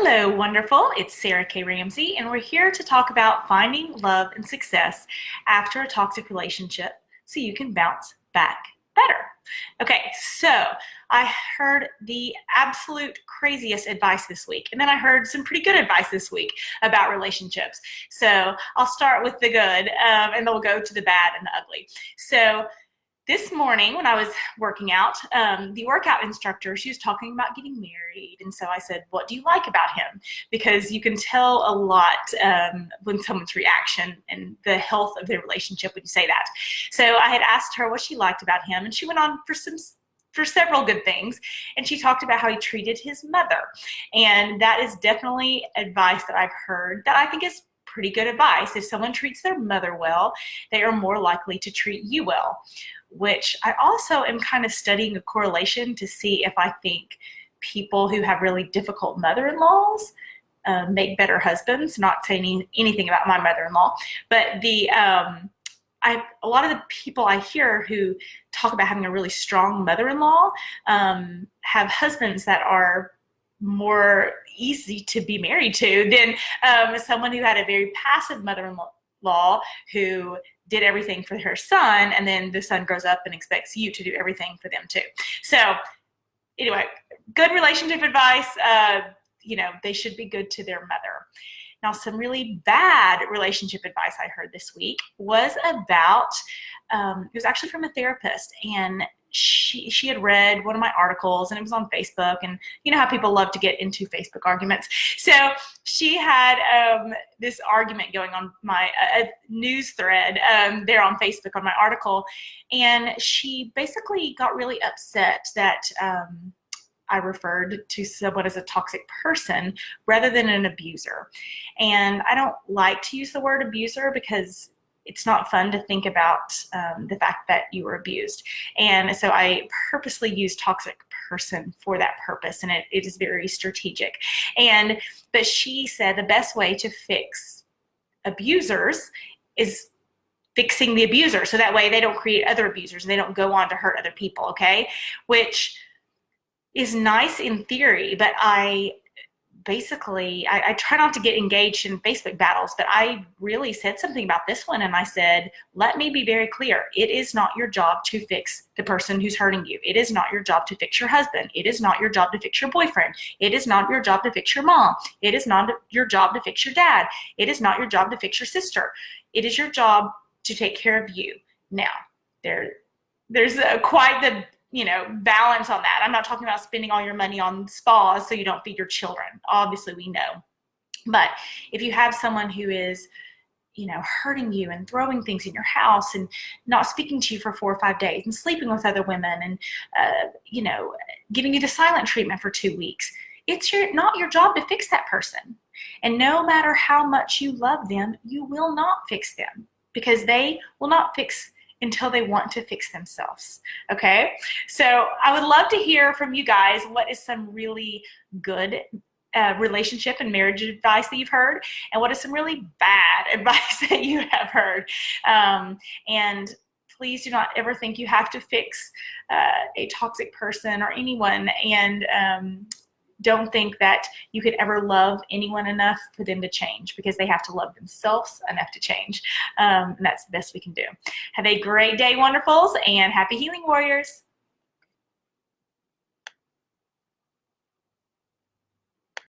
Hello, wonderful. It's Sarah K Ramsey, and we're here to talk about finding love and success after a toxic relationship so you can bounce back better. Okay, so I heard the absolute craziest advice this week, and then I heard some pretty good advice this week about relationships. So I'll start with the good, and then we'll go to the bad and the ugly. So this morning when I was working out, the workout instructor, she was talking about getting married. And so I said, what do you like about him? Because you can tell a lot when someone's reaction and the health of their relationship when you say that. So I had asked her what she liked about him, and she went on for several good things. And she talked about how he treated his mother. And that is definitely advice that I've heard that I think is pretty good advice. If someone treats their mother well, they are more likely to treat you well. Which I also am kind of studying a correlation to see if I think people who have really difficult mother-in-laws make better husbands. Not saying anything about my mother-in-law, but a lot of the people I hear who talk about having a really strong mother-in-law have husbands that are more easy to be married to than someone who had a very passive mother-in-law who did everything for her son, and then the son grows up and expects you to do everything for them too. So anyway, good relationship advice. They should be good to their mother. Now, some really bad relationship advice I heard this week was about, it was actually from a therapist, and she had read one of my articles, and it was on Facebook, and you know how people love to get into Facebook arguments. So she had this argument going on my news thread there on Facebook on my article, and she basically got really upset that I referred to someone as a toxic person rather than an abuser. And I don't like to use the word abuser because it's not fun to think about the fact that you were abused. And so I purposely use toxic person for that purpose, and it is very strategic. But she said the best way to fix abusers is fixing the abuser, so that way they don't create other abusers and they don't go on to hurt other people, okay? Which is nice in theory, but I try not to get engaged in Facebook battles, but I really said something about this one, and I said, let me be very clear. It is not your job to fix the person who's hurting you. It is not your job to fix your husband. It is not your job to fix your boyfriend. It is not your job to fix your mom. It is not your job to fix your dad. It is not your job to fix your sister. It is your job to take care of you. Now, there's quite the balance on that. I'm not talking about spending all your money on spas so you don't feed your children. Obviously, we know. But if you have someone who is, hurting you and throwing things in your house and not speaking to you for 4 or 5 days and sleeping with other women and, giving you the silent treatment for 2 weeks, it's not your job to fix that person. And no matter how much you love them, you will not fix them because they will not fix until they want to fix themselves, okay? So I would love to hear from you guys what is some really good relationship and marriage advice that you've heard, and what is some really bad advice that you have heard. And please do not ever think you have to fix a toxic person or anyone, and don't think that you could ever love anyone enough for them to change, because they have to love themselves enough to change. And that's the best we can do. Have a great day, wonderfuls, and happy healing warriors.